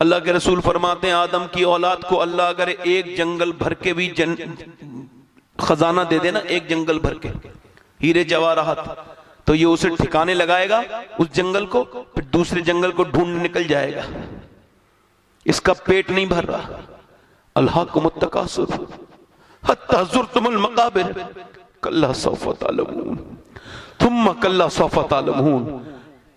अल्लाह के रसूल फरमाते हैं आदम की औलाद को अल्लाह अगर एक जंगल भर के भी खजाना दे देना, एक जंगल भर के हीरे जवाहरात, तो ये उसे ठिकाने लगाएगा उस जंगल को, फिर दूसरे जंगल को ढूंढ निकल जाएगा। इसका पेट नहीं भर रहा। अल्लाह को मुत्तकासुर हत्ता ज़ुरतुमुल मक़ाबिर कल्ला सौफ़ तअलमून थुम्मा कल्ला सौफ़ तअलमून।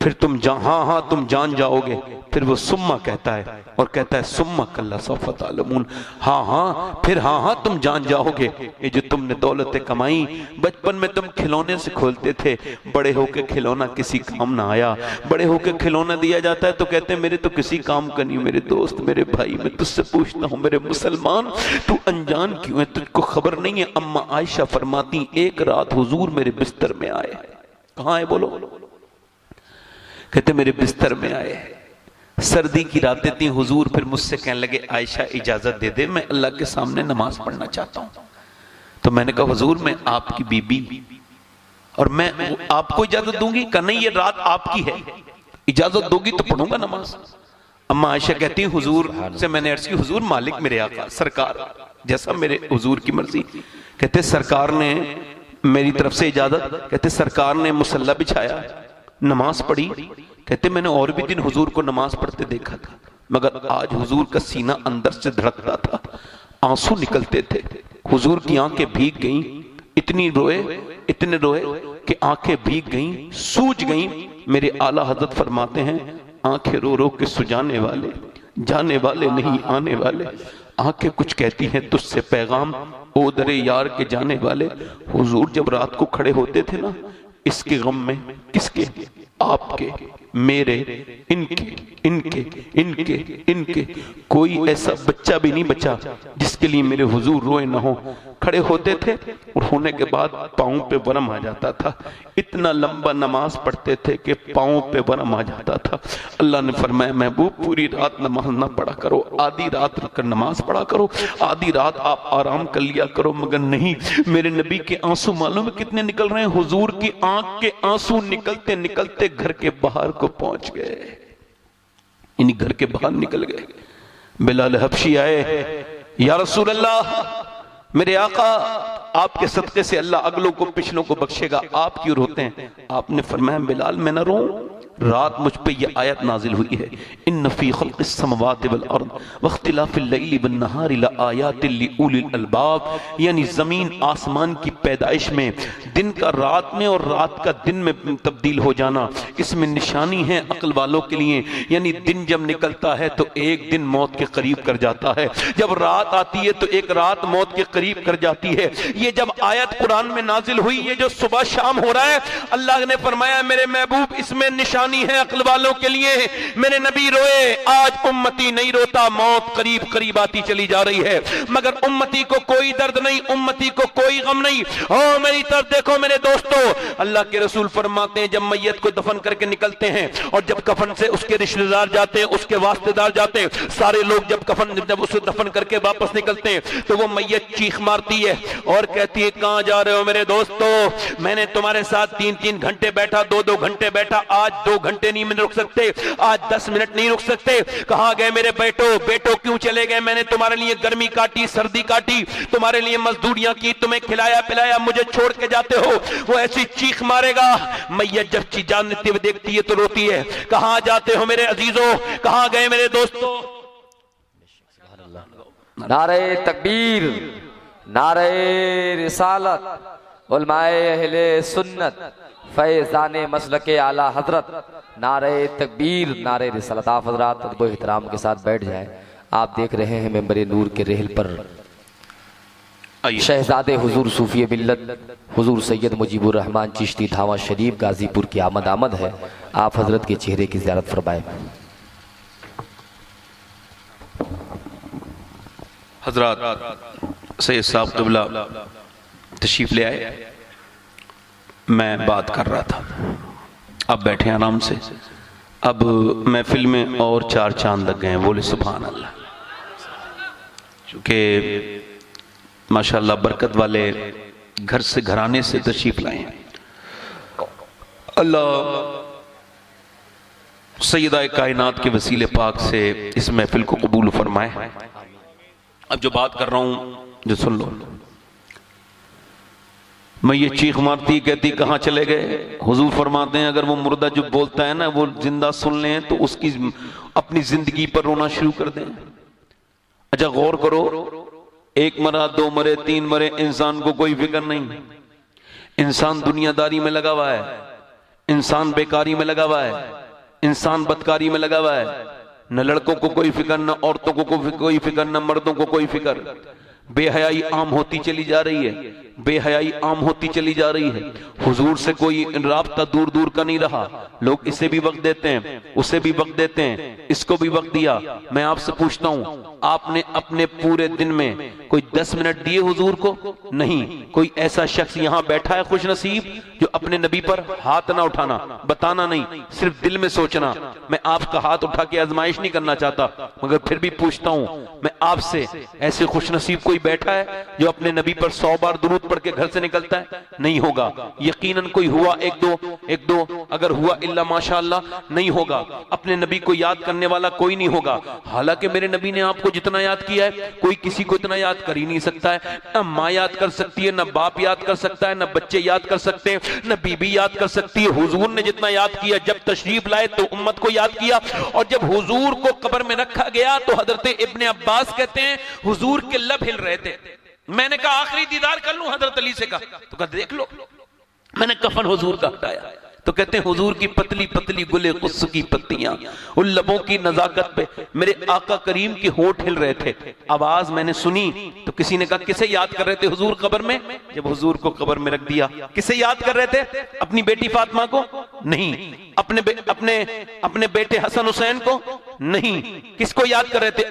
फिर तुम हाँ तुम जान जाओगे। फिर वो सुम्मा कहता है और कहता है सुम्मा कल्ला सौफ़ तअलमून, हाँ फिर हाँ तुम जान जाओगे। ये जो तुमने दौलतें कमाई, बचपन में तुम खिलौने से खोलते थे, बड़े होके खिलौना किसी काम ना आया। बड़े होके खिलौना दिया जाता है तो कहते हैं मेरे तो किसी काम का नहीं। मेरे दोस्त, मेरे भाई, मैं तुझसे पूछता हूँ मेरे मुसलमान, तू अनजान क्यों है? तुझको खबर नहीं है? अम्मा आयशा फरमाती एक रात हुजूर मेरे बिस्तर में आए। कहाँ है बोलो? कहते मेरे बिस्तर में आए, सर्दी की रातें थी हुजूर। फिर मुझसे कहने लगे आयशा इजाजत दे दे, मैं अल्लाह के सामने नमाज पढ़ना चाहता हूं। तो मैंने कहा हुजूर मैं आपकी बीबी और मैं आपको इजाजत दूंगी? कहा नहीं, ये रात आपकी है, इजाजत दोगी तो पढ़ूंगा नमाज। अम्मा आयशा कहती हुजूर से मैंने अर्ज की हुजूर मालिक मेरे आका सरकार जैसा मेरे हुजूर की मर्जी। कहते सरकार ने मेरी तरफ से इजाजत, कहते सरकार ने मुसल्ला बिछाया, नमाज पढ़ी। कहते मैंने और भी दिन हुजूर को नमाज पढ़ते देखा था, मगर आज हुजूर का सीना अंदर से धड़कता था, आंसू निकलते थे। हुजूर की आंखें भीग गईं, इतने रोए कि आंखें भीग गईं, सूज गईं। मेरे आला हजरत फरमाते हैं आंखें रो रो के सुजाने वाले, जाने वाले नहीं आने वाले। आंखें कुछ कहती हैं तुझसे पैगाम, ओ दरे यार के जाने वाले। हुजूर जब रात को खड़े होते थे ना, इसके गम में, किसके? आपके, मेरे, इनके इनके इनके इनके, कोई ऐसा बच्चा भी नहीं बचा जिसके लिए मेरे हुजूर रोए ना हो। खड़े होते थे और होने के बाद पांव पे वरम आ जाता था। इतना लंबा नमाज पढ़ते थे कि पांव पे वरम आ जाता था। अल्लाह ने फरमाया महबूब पूरी रात नमाज ना पढ़ा करो, आधी रात रखकर नमाज पढ़ा करो, आधी रात आप आराम कर लिया करो। मगर नहीं, मेरे नबी के आंसू मालूम है कितने निकल रहे हैं? हुजूर की आंख के आंसू निकलते निकलते घर के बाहर को पहुंच गए, इन घर के बाहर निकल गए। बिलाल हबशी आए, या रसूल अल्लाह मेरे आका आपके सदके से अल्लाह अगलों को पिछलों को बख्शेगा, आप क्यों रोते हैं? आपने फरमाया बिलाल मैं ना रोऊं, रात मुझ पे ये आयत नाजिल हुई है, इन्न फी खल्क़िस समावाति वल अर्द वख्तिलाफिल लैली वन नहारि लआयातिल लिउलिल अलबाब। यानी जमीन आसमान की पैदाइश में दिन का रात में और रात का दिन में तब्दील हो जाना, इसमें निशानी है अक्ल वालों के लिए। यानी दिन जब निकलता है तो एक दिन मौत के करीब कर जाता है, जब रात आती है तो एक रात मौत के करीब कर जाती है। ये जब आयत कुरान में नाजिल हुई, ये जो सुबह शाम हो रहा है, अल्लाह ने फरमाया मेरे महबूब इसमें निशानी है अक्ल वालों के लिए। मेरे नबी रोए, आज उम्मती नहीं रोता, मौत करीब करीब आती चली जा रही है, मगर उम्मती को कोई दर्द नहीं, उम्मती को कोई गम नहीं। ओ मेरी तरफ देखो मेरे दोस्तों, अल्लाह के रसूल फरमाते हैं जब मैयत को दफन करके निकलते हैं और जब कफन से उसके रिश्तेदार जाते हैं, उसके वास्तेदार जाते हैं, सारे लोग जब उसे दफन करके वापस निकलते हैं तो वो मैयत चीख मारती है और कहती है कहां जा रहे हो मेरे दोस्तों? मैंने तुम्हारे साथ 3-3 घंटे बैठा, 2-2 घंटे बैठा, आज 2 घंटे नहीं रुक सकते, आज 10 मिनट नहीं रुक सकते। कहां गए मेरे बेटो क्यों चले गए? मैंने तुम्हारे लिए गर्मी काटी, सर्दी काटी, तुम्हारे लिए मजदूरियां की, तुम्हें खिलाया पिलाया, मुझे छोड़ के जाते हो। वो ऐसी चीख मारेगा। मैयत जब चीजान नित्य देखती है तो रोती है, कहां जाते हो मेरे अजीजों, कहां गए मेरे दोस्तों? नारे तकबीर, नारे रिसालत, उलमाए अहले सुन्नत, फैज़ाने मसलके आला हजरत, नारे तकबीर, नारे रिसालत। आप हजरात अदब एहतराम के साथ बैठ जाएं। आप देख रहे हैं मेंबर नूर के रेहल पर शहजादे हुजूर सूफी मिल्लत हुजूर सैयद मुजीबुर रहमान चिश्ती धावा शरीफ गाजीपुर की आमद है। आप हजरत के चेहरे की ज़ियारत फरमाएं। हजरात सैयद साहब क़िबला तशरीफ ले आए। मैं बात कर रहा था, अब बैठे आराम से। अब महफिल में और 4 चांद लग गए हैं, बोले सुभान अल्लाह। चूंकि माशाल्लाह बरकत वाले घर से घराने से तशरीफ लाए हैं। अल्लाह सैयदा कायनात के वसीले पाक से इस महफिल को कबूल फरमाए। अब जो बात कर रहा हूं जो सुन लो। मैं ये चीख मारती कहती कहां चले गए। हुजूर फरमाते हैं अगर वो मुर्दा जो बोलता है ना वो जिंदा सुन लें तो उसकी अपनी जिंदगी पर रोना शुरू कर दें। अच्छा गौर करो, 1 मरा 2 मरे 3 मरे, इंसान को कोई फिक्र नहीं। इंसान दुनियादारी में लगा हुआ है, इंसान बेकारी में लगा हुआ है, इंसान बदकारी में लगा हुआ है। न लड़कों को कोई फिक्र, न औरतों को कोई फिक्र, न मर्दों को कोई फिक्र। बेहयाई आम होती चली जा रही है, बेहयाई आम होती चली जा रही है। हुजूर से कोई राब्ता दूर दूर का नहीं रहा। लोग इसे भी वक्त देते हैं, उसे भी वक्त देते हैं, इसको भी वक्त दिया। मैं आपसे पूछता हूं, आपने अपने पूरे दिन में कोई 10 मिनट दिए हुजूर को? नहीं। कोई ऐसा शख्स यहां बैठा है खुश नसीब जो अपने नबी पर हाथ ना उठाना, बताना नहीं, सिर्फ दिल में सोचना। मैं आपका हाथ उठा के आजमाइश नहीं करना चाहता, मगर फिर भी पूछता हूं मैं आपसे, ऐसे खुश नसीब कोई बैठा है जो अपने नबी पर 100 बार दुरूद पढ़ के घर से निकलता है? नहीं होगा। यकीनन कोई हुआ एक दो, अगर हुआ इल्ला माशाअल्लाह, नहीं होगा। अपने नबी को याद करने वाला कोई नहीं होगा। हालांकि मेरे नबी ने आपको जितना याद किया है कोई किसी को इतना याद कर ही नहीं सकता है। न माँ याद कर सकती है, न बाप याद कर सकता है, न बच्चे याद कर सकते हैं, न बीबी याद कर सकती है। हुजूर ने जितना याद किया, जब तशरीफ लाए तो उम्मत को याद किया, और जब हुजूर को कब्र में रखा गया तो हजरत इब्ने अब्बास कहते हैं हुजूर के लब हिल रहे थे। मैंने कहा आखिरी दीदार कर लूं हजरत अली से, कहा तो कहा देख लो। मैंने कफन हुजूर का हटाया तो कहते हैं हुजूर की पतली पतली गुले कुस की पत्तियां, उन लबों की नजाकत पे मेरे आका करीम के होंठ हिल रहे थे। आवाज मैंने सुनी तो किसी ने कहा किसे याद कर रहे थे हुजूर कब्र में? जब हुजूर को कब्र में रख दिया, किसे याद कर रहे थे? अपनी बेटी फातिमा को? नहीं। अपने बेटे हसन हुसैन को? नहीं। किसको याद कर रहे थे?